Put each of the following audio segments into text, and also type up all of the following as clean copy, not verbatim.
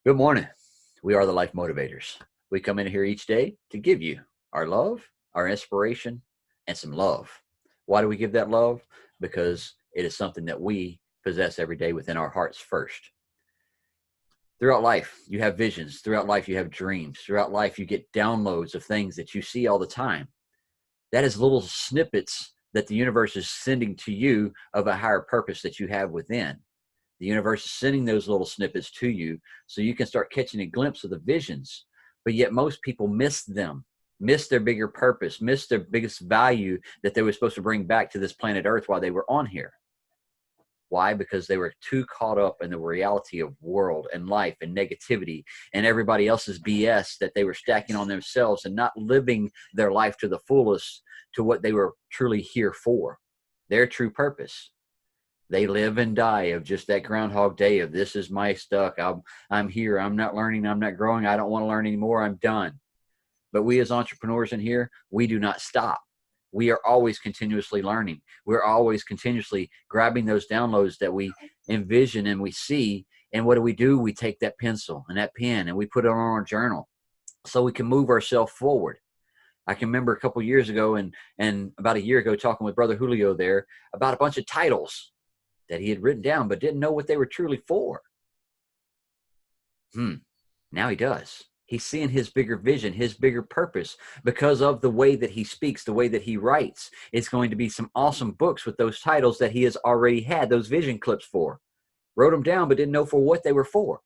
Good morning. We are the Life Motivators. We come in here each day to give you our love, our inspiration, and some love. Why do we give that love? Because it is something that we possess every day within our hearts first. Throughout life, you have visions. Throughout life, you have dreams. Throughout life, you get downloads of things that you see all the time. That is little snippets that the universe is sending to you of a higher purpose that you have within. The universe is sending those little snippets to you so you can start catching a glimpse of the visions. But yet most people miss them, miss their bigger purpose, miss their biggest value that they were supposed to bring back to this planet Earth while they were on here. Why? Because they were too caught up in the reality of world and life and negativity and everybody else's BS that they were stacking on themselves and not living their life to the fullest to what they were truly here for, their true purpose. They live and die of just that Groundhog Day of this is my stuck. I'm here. I'm not learning. I'm not growing. I don't want to learn anymore. I'm done. But we as entrepreneurs in here, we do not stop. We are always continuously learning. We're always continuously grabbing those downloads that we envision and we see. And what do? We take that pencil and that pen and we put it on our journal so we can move ourselves forward. I can remember a couple of years ago and about a year ago talking with Brother Julio there about a bunch of titles that he had written down but didn't know what they were truly for. Now he does. He's seeing his bigger vision, his bigger purpose because of the way that he speaks, the way that he writes. It's going to be some awesome books with those titles that he has already had those vision clips for. Wrote them down but didn't know for what they were for.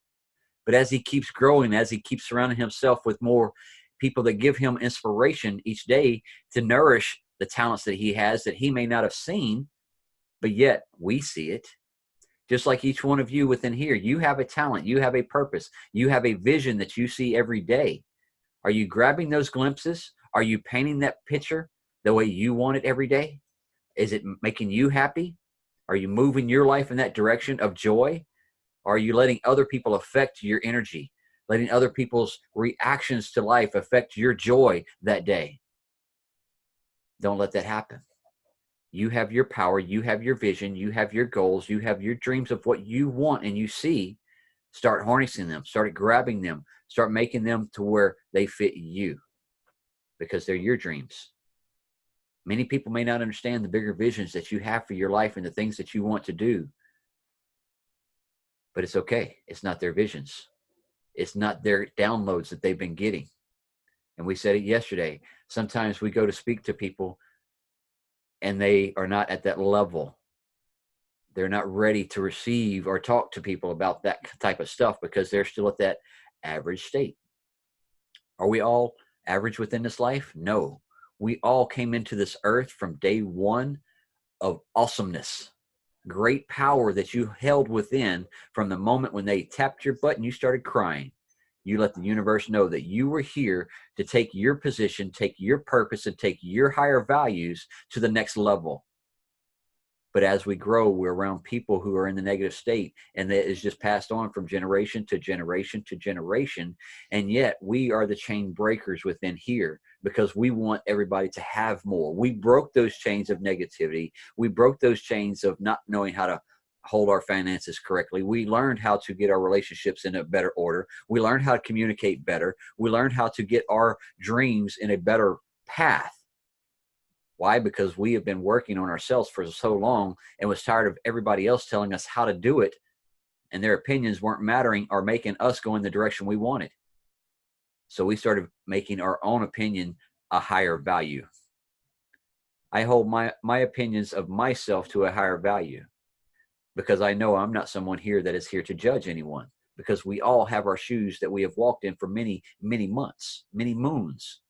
But as he keeps growing, as he keeps surrounding himself with more people that give him inspiration each day to nourish the talents that he has that he may not have seen, but yet we see it. Just like each one of you within here, you have a talent, you have a purpose, you have a vision that you see every day. Are you grabbing those glimpses? Are you painting that picture the way you want it every day? Is it making you happy? Are you moving your life in that direction of joy? Are you letting other people affect your energy? Letting other people's reactions to life affect your joy that day? Don't let that happen. You have your power, you have your vision, you have your goals, you have your dreams of what you want and you see. Start harnessing them, start grabbing them, start making them to where they fit you because they're your dreams. Many people may not understand the bigger visions that you have for your life and the things that you want to do, but it's okay. It's not their visions. It's not their downloads that they've been getting. And we said it yesterday. Sometimes we go to speak to people and they are not at that level. They're not ready to receive or talk to people about that type of stuff because they're still at that average state. Are we all average within this life? No. We all came into this earth from day one of awesomeness, great power that you held within from the moment when they tapped your butt and you started crying. You let the universe know that you were here to take your position, take your purpose, and take your higher values to the next level. But as we grow, we're around people who are in the negative state, and that is just passed on from generation to generation to generation. And yet we are the chain breakers within here because we want everybody to have more. We broke those chains of negativity. We broke those chains of not knowing how to hold our finances correctly. We learned how to get our relationships in a better order. We learned how to communicate better. We learned how to get our dreams in a better path. Why? Because we have been working on ourselves for so long and was tired of everybody else telling us how to do it, and their opinions weren't mattering or making us go in the direction we wanted. So we started making our own opinion a higher value. I hold my opinions of myself to a higher value because I know I'm not someone here that is here to judge anyone, because we all have our shoes that we have walked in for many, many months, many moons.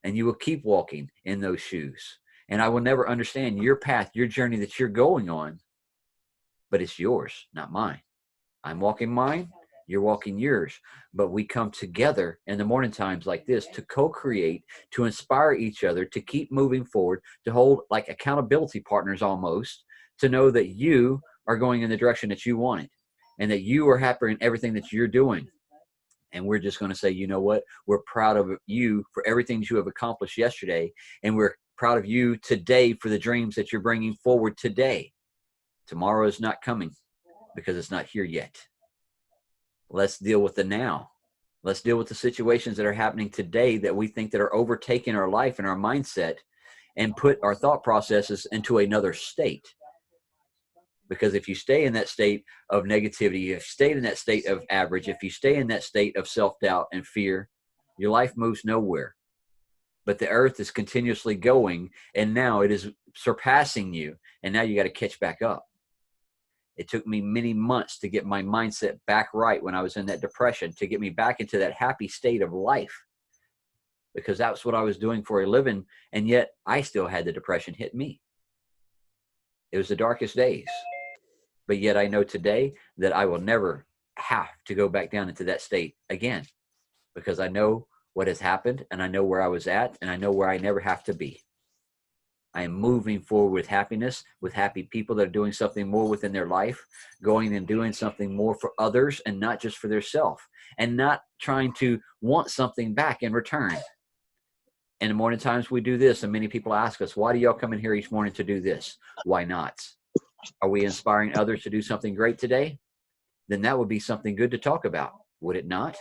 And you will keep walking in those shoes. And I will never understand your path, your journey that you're going on, but it's yours, not mine. I'm walking mine, you're walking yours. But we come together in the morning times like this to co-create, to inspire each other, to keep moving forward, to hold like accountability partners almost, to know that you are going in the direction that you wanted and that you are happy in everything that you're doing. And we're just going to say, you know what? We're proud of you for everything you have accomplished yesterday. And we're proud of you today for the dreams that you're bringing forward today. Tomorrow is not coming because it's not here yet. Let's deal with the now. Let's deal with the situations that are happening today that we think that are overtaking our life and our mindset, and put our thought processes into another state. Because if you stay in that state of negativity, if you stay in that state of average, if you stay in that state of self-doubt and fear, your life moves nowhere. But the earth is continuously going, and now it is surpassing you, and now you got to catch back up. It took me many months to get my mindset back right when I was in that depression, to get me back into that happy state of life, because that's what I was doing for a living, and yet I still had the depression hit me. It was the darkest days. But yet I know today that I will never have to go back down into that state again, because I know what has happened, and I know where I was at, and I know where I never have to be. I am moving forward with happiness, with happy people that are doing something more within their life, going and doing something more for others and not just for themselves, and not trying to want something back in return. In the morning times we do this, and many people ask us, why do y'all come in here each morning to do this? Why not? Are we inspiring others to do something great today? Then that would be something good to talk about, would it not?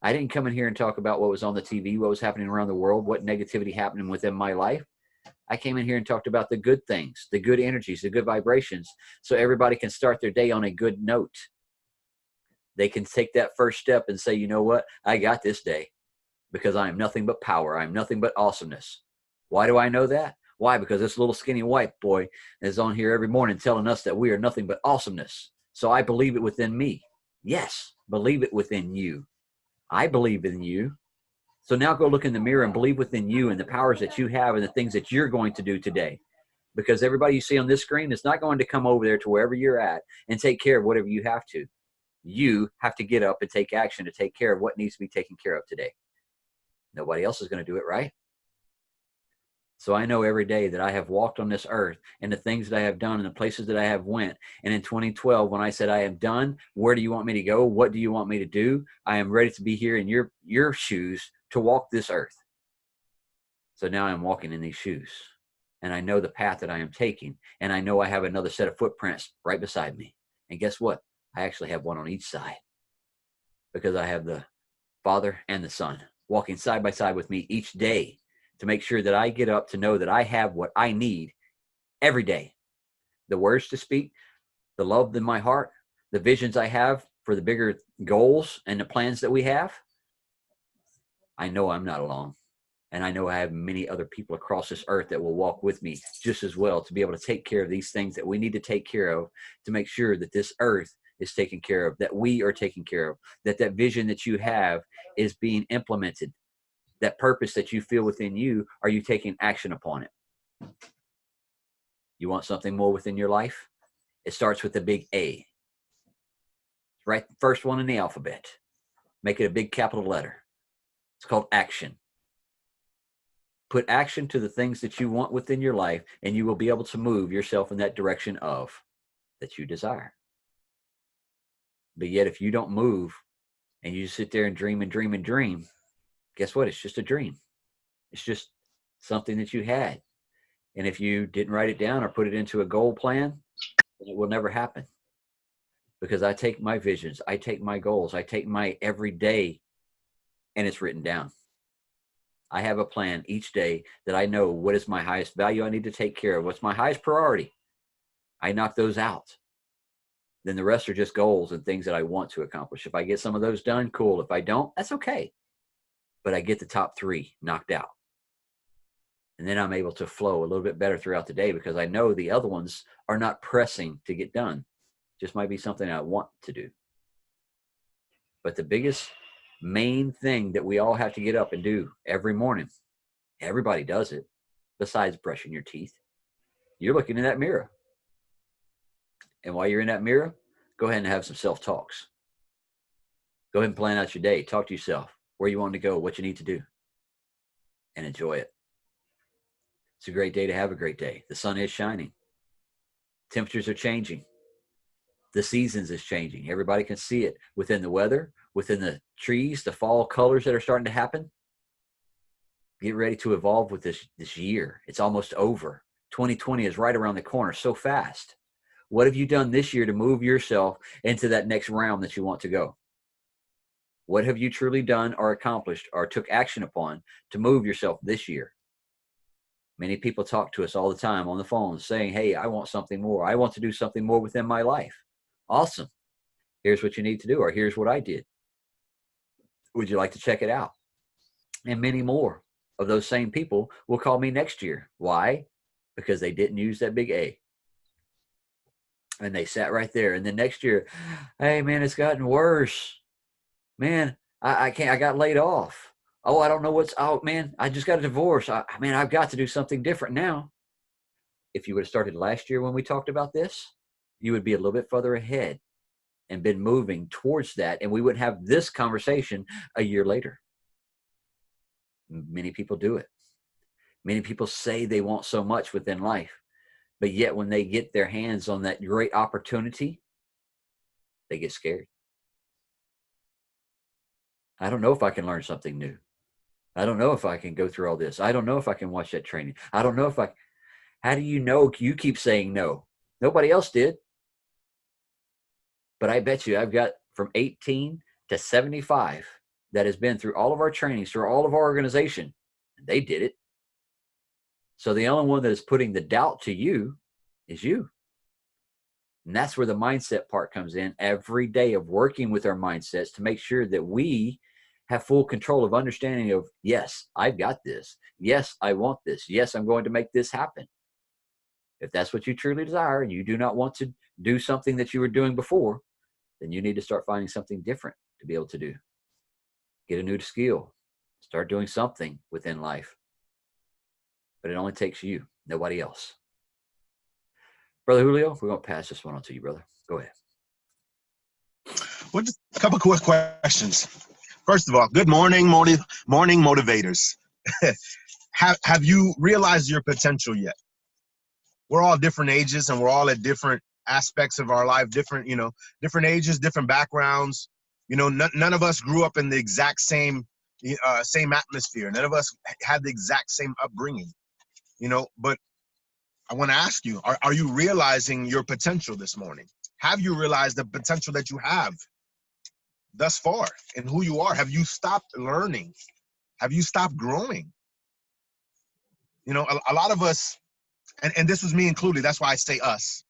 I didn't come in here and talk about what was on the TV, what was happening around the world, what negativity happening within my life. I came in here and talked about the good things, the good energies, the good vibrations, so everybody can start their day on a good note. They can take that first step and say, you know what? I got this day, because I am nothing but power. I am nothing but awesomeness. Why do I know that? Why? Because this little skinny white boy is on here every morning telling us that we are nothing but awesomeness. So I believe it within me. Yes, believe it within you. I believe in you. So now go look in the mirror and believe within you and the powers that you have and the things that you're going to do today. Because everybody you see on this screen is not going to come over there to wherever you're at and take care of whatever you have to. You have to get up and take action to take care of what needs to be taken care of today. Nobody else is going to do it, right? So I know every day that I have walked on this earth, and the things that I have done and the places that I have went. And in 2012, when I said I am done, where do you want me to go? What do you want me to do? I am ready to be here in your shoes to walk this earth. So now I'm walking in these shoes, and I know the path that I am taking, and I know I have another set of footprints right beside me. And guess what? I actually have one on each side, because I have the Father and the Son walking side by side with me each day, to make sure that I get up to know that I have what I need every day. The words to speak, the love in my heart, the visions I have for the bigger goals and the plans that we have. I know I'm not alone. And I know I have many other people across this earth that will walk with me just as well, to be able to take care of these things that we need to take care of, to make sure that this earth is taken care of, that we are taken care of, that that vision that you have is being implemented. That purpose that you feel within you, are you taking action upon it? You want something more within your life? It starts with the big A. Right, first one in the alphabet. Make it a big capital letter. It's called action. Put action to the things that you want within your life, and you will be able to move yourself in that direction of that you desire. But yet, if you don't move and you just sit there and dream and dream and dream, guess what? It's just a dream. It's just something that you had. And if you didn't write it down or put it into a goal plan, it will never happen. Because I take my visions, I take my goals, I take my everyday, and it's written down. I have a plan each day that I know what is my highest value I need to take care of. What's my highest priority? I knock those out. Then the rest are just goals and things that I want to accomplish. If I get some of those done, cool. If I don't, that's okay. But I get the top 3 knocked out. And then I'm able to flow a little bit better throughout the day, because I know the other ones are not pressing to get done. Just might be something I want to do. But the biggest main thing that we all have to get up and do every morning, everybody does it, besides brushing your teeth, you're looking in that mirror. And while you're in that mirror, go ahead and have some self-talks. Go ahead and plan out your day. Talk to yourself, where you want to go, what you need to do, and enjoy it. It's a great day to have a great day. The sun is shining. Temperatures are changing. The seasons is changing. Everybody can see it within the weather, within the trees, the fall colors that are starting to happen. Get ready to evolve with this year. It's almost over. 2020 is right around the corner so fast. What have you done this year to move yourself into that next realm that you want to go? What have you truly done or accomplished or took action upon to move yourself this year? Many people talk to us all the time on the phone saying, hey, I want something more. I want to do something more within my life. Awesome. Here's what you need to do, or here's what I did. Would you like to check it out? And many more of those same people will call me next year. Why? Because they didn't use that big A. And they sat right there. And then next year, hey, man, it's gotten worse. Man, I can't, I got laid off. Oh, I don't know what's out, man. I just got a divorce. Man, I've got to do something different now. If you would have started last year when we talked about this, you would be a little bit further ahead and been moving towards that. And we wouldn't have this conversation a year later. Many people do it. Many people say they want so much within life, but yet when they get their hands on that great opportunity, they get scared. I don't know if I can learn something new. I don't know if I can go through all this. I don't know if I can watch that training. I don't know if I, how do you know? You keep saying no. Nobody else did. But I bet you I've got from 18 to 75 that has been through all of our trainings, through all of our organization. And they did it. So the only one that is putting the doubt to you is you. And that's where the mindset part comes in every day of working with our mindsets to make sure that we have full control of understanding of, yes, I've got this. Yes, I want this. Yes, I'm going to make this happen. If that's what you truly desire and you do not want to do something that you were doing before, then you need to start finding something different to be able to do. Get a new skill. Start doing something within life. But it only takes you, nobody else. Brother Julio, we're going to pass this one on to you, brother. Go ahead. Well, just a couple quick questions. First of all, good morning, morning motivators. Have you realized your potential yet? We're all different ages and we're all at different aspects of our life, different ages, different backgrounds. None of us grew up in the exact same atmosphere. None of us had the exact same upbringing, but I want to ask you, are you realizing your potential this morning? Have you realized the potential that you have thus far and who you are? Have you stopped learning? Have you stopped growing? A lot of us, and this was me included, that's why I say us.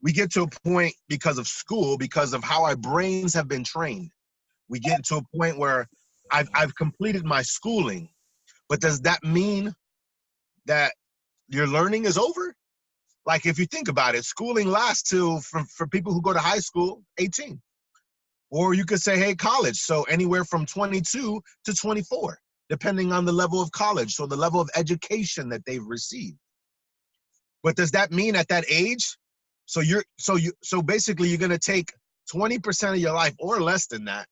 We get to a point because of school, because of how our brains have been trained. We get to a point where I've completed my schooling, but does that mean that your learning is over? Like, if you think about it, schooling lasts till, for people who go to high school, 18. Or you could say, hey, college, so anywhere from 22 to 24, depending on the level of college, so the level of education that they've received. But does that mean at that age, so basically you're going to take 20% of your life or less than that,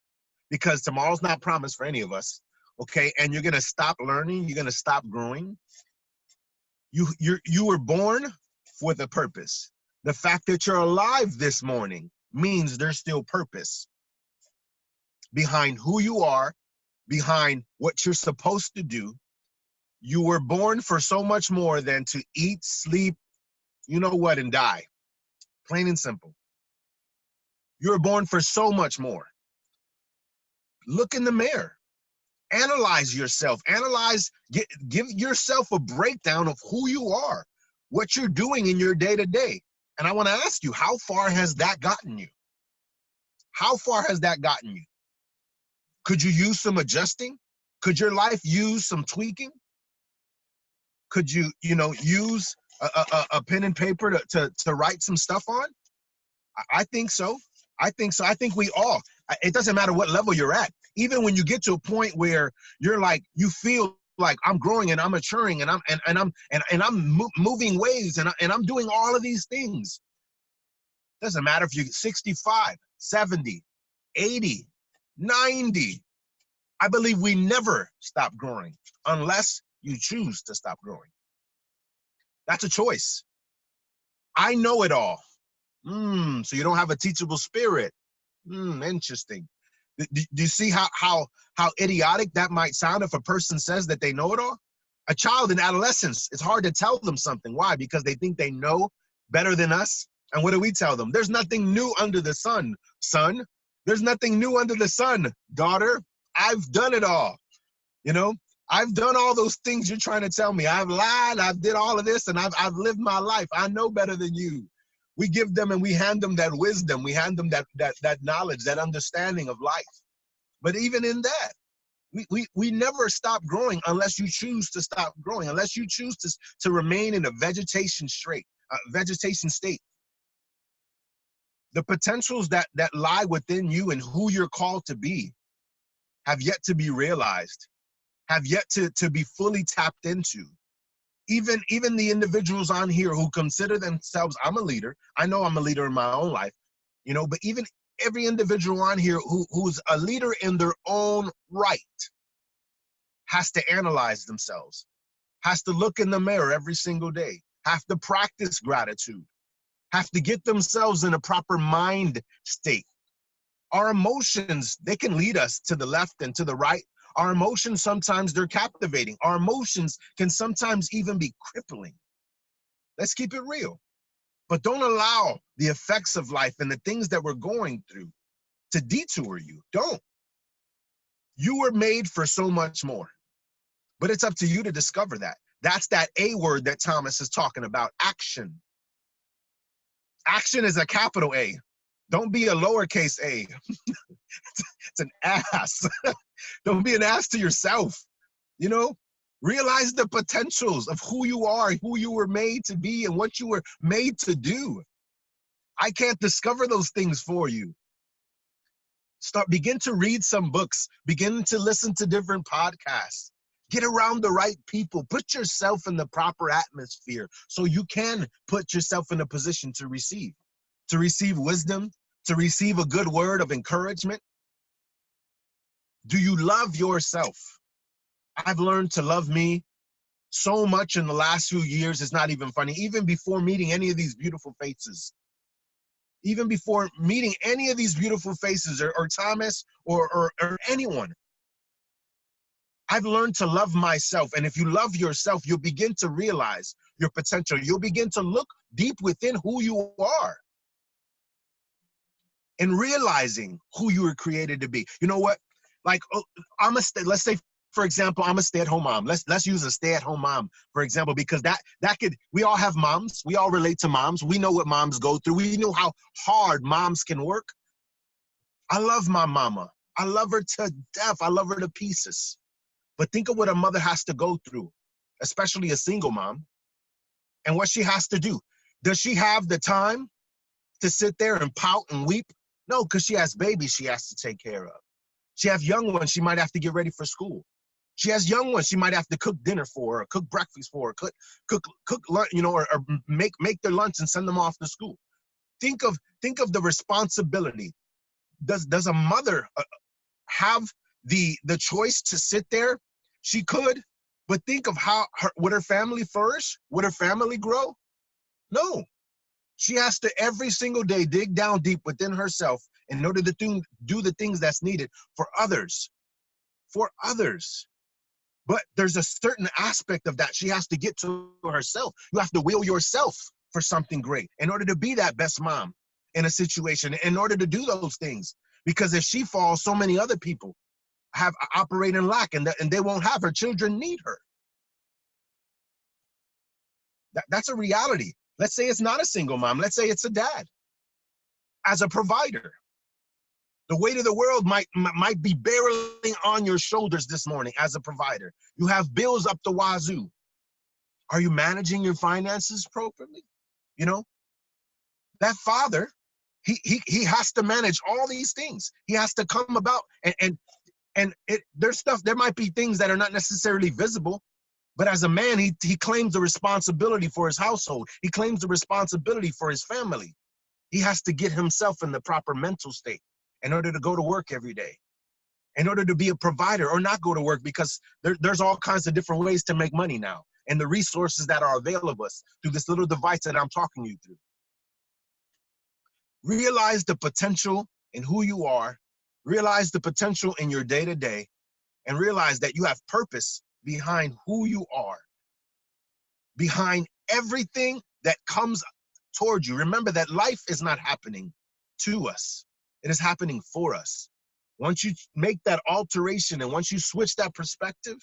because tomorrow's not promised for any of us, okay? And you're going to stop learning, you're going to stop growing. You were born with a purpose. The fact that you're alive this morning means there's still purpose behind who you are, behind what you're supposed to do. You were born for so much more than to eat, sleep, and die. Plain and simple. You were born for so much more. Look in the mirror. Analyze yourself. Give yourself a breakdown of who you are, what you're doing in your day-to-day. And I want to ask you, how far has that gotten you? How far has that gotten you? Could you use some adjusting? Could your life use some tweaking? Could you, use a pen and paper to write some stuff on? I think so. I think we all, it doesn't matter what level you're at. Even when you get to a point where you're like, you feel like I'm growing and I'm maturing and I'm moving waves and I'm doing all of these things. Doesn't matter if you're 65, 70, 80, 90. I believe we never stop growing unless you choose to stop growing. That's a choice. I know it all. So you don't have a teachable spirit. Interesting. Do you see how idiotic that might sound if a person says that they know it all? A child in adolescence, it's hard to tell them something. Why? Because they think they know better than us. And what do we tell them? There's nothing new under the sun, son. There's nothing new under the sun, daughter. I've done it all. You know, I've done all those things you're trying to tell me. I've lied, I've did all of this, and I've lived my life. I know better than you. We give them and we hand them that wisdom. We hand them that knowledge, that understanding of life. But even in that, we never stop growing unless you choose to stop growing, unless you choose to remain in a vegetation state. The potentials that lie within you and who you're called to be have yet to be realized, have yet to be fully tapped into. Even the individuals on here who consider themselves, I'm a leader. I know I'm a leader in my own life, you know, but even every individual on here who's a leader in their own right has to analyze themselves, has to look in the mirror every single day, have to practice gratitude, have to get themselves in a proper mind state. Our emotions, they can lead us to the left and to the right. Our emotions, sometimes they're captivating. Our emotions can sometimes even be crippling. Let's keep it real. But don't allow the effects of life and the things that we're going through to detour you. Don't. You were made for so much more. But it's up to you to discover that. That's that A word that Thomas is talking about, action. Action is a capital A. Don't be a lowercase a. It's an ass. Don't be an ass to yourself. You know, realize the potentials of who you are, who you were made to be, and what you were made to do. I can't discover those things for you. Begin to read some books, begin to listen to different podcasts, get around the right people, put yourself in the proper atmosphere so you can put yourself in a position to receive wisdom, to receive a good word of encouragement. Do you love yourself? I've learned to love me so much in the last few years. It's not even funny. Even before meeting any of these beautiful faces, or Thomas or anyone, I've learned to love myself. And if you love yourself, you'll begin to realize your potential. You'll begin to look deep within who you are and realizing who you were created to be. You know what? Like, let's say, for example, I'm a stay-at-home mom. Let's use a stay-at-home mom, for example, because we all have moms. We all relate to moms. We know what moms go through. We know how hard moms can work. I love my mama. I love her to death. I love her to pieces. But think of what a mother has to go through, especially a single mom, and what she has to do. Does she have the time to sit there and pout and weep? No, because she has babies she has to take care of. She has young ones she might have to get ready for school. She has young ones she might have to cook dinner for, or cook breakfast for, or cook lunch, you know, or make their lunch and send them off to school. Think of the responsibility. Does a mother have the choice to sit there? She could, but think of would her family flourish? Would her family grow? No. She has to every single day dig down deep within herself in order to do the things that's needed for others. But there's a certain aspect of that she has to get to herself. You have to will yourself for something great in order to be that best mom in a situation, in order to do those things. Because if she falls, so many other people operate in lack, and they won't have her. Children need her. That's a reality. Let's say it's not a single mom. Let's say it's a dad. As a provider, the weight of the world might be barreling on your shoulders this morning as a provider. You have bills up the wazoo. Are you managing your finances properly? You know, that father, he has to manage all these things. He has to come about and there's stuff, there might be things that are not necessarily visible, but as a man, he claims the responsibility for his household. He claims the responsibility for his family. He has to get himself in the proper mental state in order to go to work every day, in order to be a provider or not go to work, because there's all kinds of different ways to make money now, and the resources that are available to us through this little device that I'm talking you through. Realize the potential in who you are, realize the potential in your day-to-day, and realize that you have purpose behind who you are, behind everything that comes toward you. Remember that life is not happening to us. It is happening for us. Once you make that alteration and once you switch that perspective,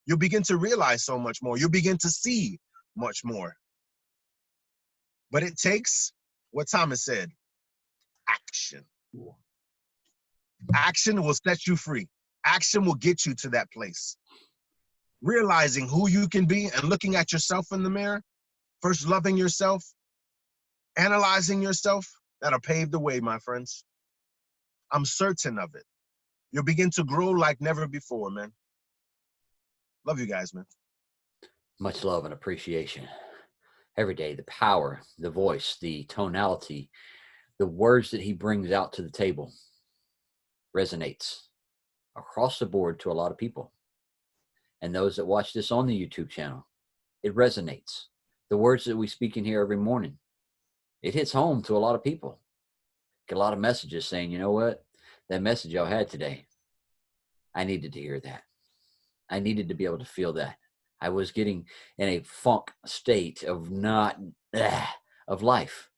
you'll begin to realize so much more. You'll begin to see much more. But it takes what Thomas said, action. Action will set you free. Action will get you to that place. Realizing who you can be and looking at yourself in the mirror, first loving yourself, analyzing yourself, that'll pave the way, my friends. I'm certain of it. You'll begin to grow like never before, man. Love you guys, man. Much love and appreciation. Every day, the power, the voice, the tonality, the words that he brings out to the table resonates across the board to a lot of people. And those that watch this on the YouTube channel, it resonates. The words that we speak in here every morning, it hits home to a lot of people. Get a lot of messages saying, you know what? That message y'all had today, I needed to hear that. I needed to be able to feel that. I was getting in a funk state of of life.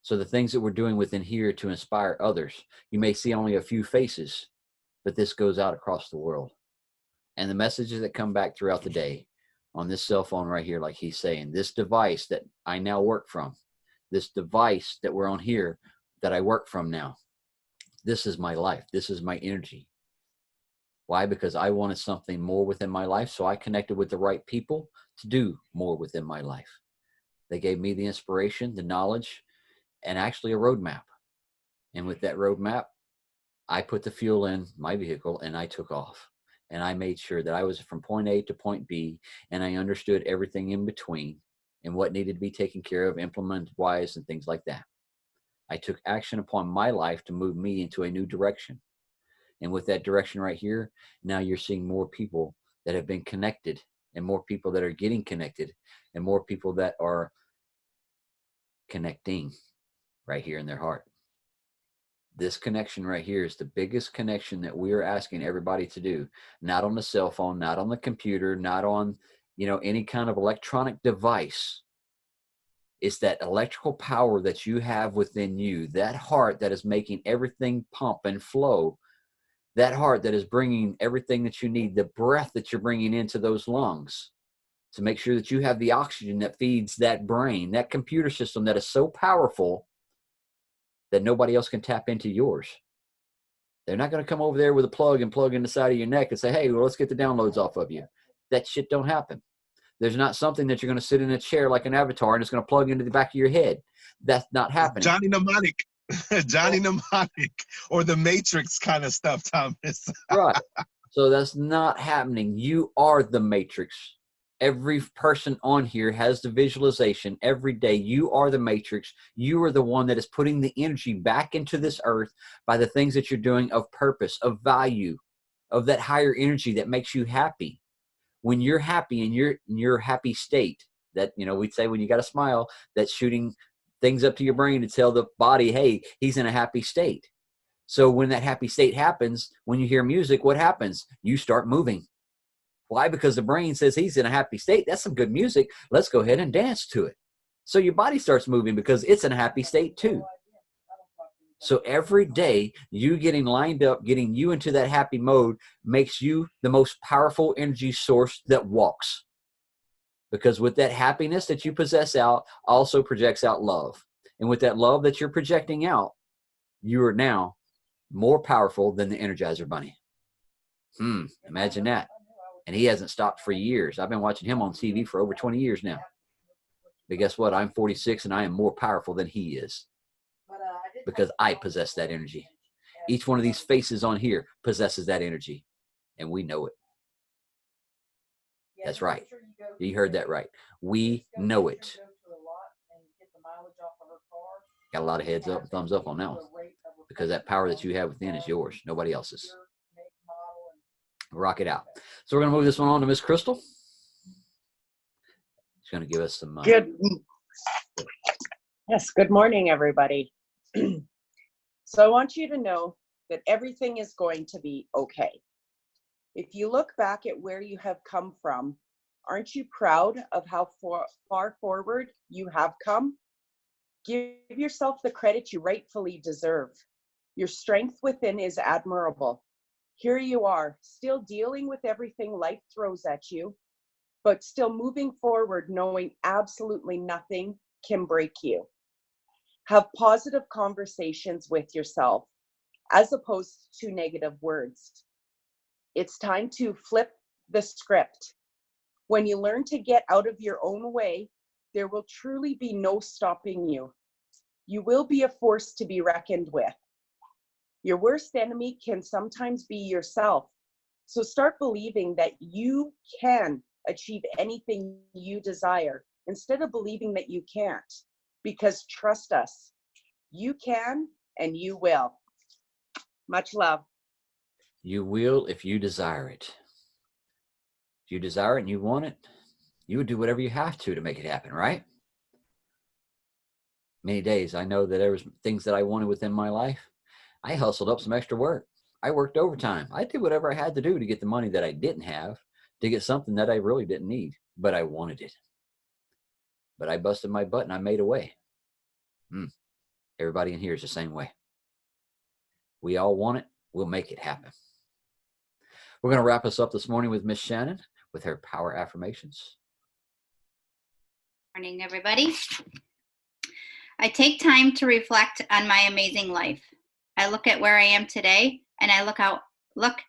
So the things that we're doing within here to inspire others, you may see only a few faces, but this goes out across the world. And the messages that come back throughout the day on this cell phone right here, like he's saying, this device that I now work from, this device that we're on here that I work from now, this is my life. This is my energy. Why? Because I wanted something more within my life. So I connected with the right people to do more within my life. They gave me the inspiration, the knowledge, and actually a roadmap. And with that roadmap, I put the fuel in my vehicle and I took off. And I made sure that I was from point A to point B, and I understood everything in between and what needed to be taken care of, implemented wise, and things like that. I took action upon my life to move me into a new direction. And with that direction right here, now you're seeing more people that have been connected, and more people that are getting connected, and more people that are connecting right here in their heart. This connection right here is the biggest connection that we are asking everybody to do. Not on the cell phone, not on the computer, not on, any kind of electronic device. It's that electrical power that you have within you, that heart that is making everything pump and flow, that heart that is bringing everything that you need, the breath that you're bringing into those lungs to make sure that you have the oxygen that feeds that brain, that computer system that is so powerful that nobody else can tap into yours. They're not going to come over there with a plug and plug in the side of your neck and say, hey, well, let's get the downloads off of you. That shit don't happen. There's not something that you're going to sit in a chair like an avatar and it's going to plug into the back of your head. That's not happening. Johnny Mnemonic. Johnny Mnemonic or the Matrix kind of stuff, Thomas. Right. So that's not happening. You are the Matrix. Every person on here has the visualization every day. You are the Matrix. You are the one that is putting the energy back into this earth by the things that you're doing of purpose, of value, of that higher energy that makes you happy. When you're happy and you're in your happy state, that, we'd say when you got a smile, that's shooting things up to your brain to tell the body, hey, he's in a happy state. So when that happy state happens, when you hear music, what happens? You start moving. Why? Because the brain says he's in a happy state. That's some good music. Let's go ahead and dance to it. So your body starts moving because it's in a happy state too. So every day you getting lined up, getting you into that happy mode makes you the most powerful energy source that walks. Because with that happiness that you possess out also projects out love. And with that love that you're projecting out, you are now more powerful than the Energizer Bunny. Imagine that. And he hasn't stopped for years. I've been watching him on TV for over 20 years now. But guess what? I'm 46 and I am more powerful than he is. Because I possess that energy. Each one of these faces on here possesses that energy. And we know it. That's right. You heard that right. We know it. Got a lot of heads up, thumbs up on that one. Because that power that you have within is yours. Nobody else's. Rock it out. So we're going to move this one on to Miss Crystal. She's going to give us some... Good morning, everybody. So I want you to know that everything is going to be okay. If you look back at where you have come from, aren't you proud of how far forward you have come? Give yourself the credit you rightfully deserve. Your strength within is admirable. Here you are, still dealing with everything life throws at you, but still moving forward, knowing absolutely nothing can break you. Have positive conversations with yourself as opposed to negative words. It's time to flip the script. When you learn to get out of your own way, there will truly be no stopping you. You will be a force to be reckoned with. Your worst enemy can sometimes be yourself. So start believing that you can achieve anything you desire instead of believing that you can't. Because trust us, you can and you will. Much love. You will if you desire it. If you desire it and you want it, you would do whatever you have to make it happen, right? Many days I know that there was things that I wanted within my life. I hustled up some extra work. I worked overtime. I did whatever I had to do to get the money that I didn't have, to get something that I really didn't need, but I wanted it. But I busted my butt and I made a way. Everybody in here is the same way. We all want it. We'll make it happen. We're going to wrap us up this morning with Miss Shannon with her power affirmations. Morning, everybody. I take time to reflect on my amazing life. I look at where I am today, and I look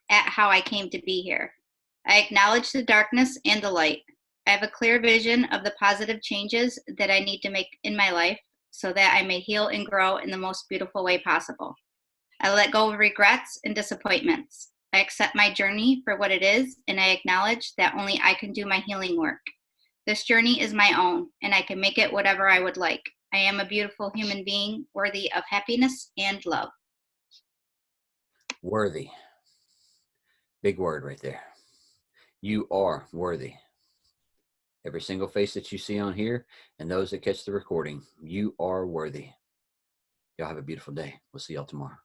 at how I came to be here. I acknowledge the darkness and the light. I have a clear vision of the positive changes that I need to make in my life so that I may heal and grow in the most beautiful way possible. I let go of regrets and disappointments. I accept my journey for what it is, and I acknowledge that only I can do my healing work. This journey is my own, and I can make it whatever I would like. I am a beautiful human being worthy of happiness and love. Worthy. Big word right there. You are worthy. Every single face that you see on here and those that catch the recording, you are worthy. Y'all have a beautiful day. We'll see y'all tomorrow.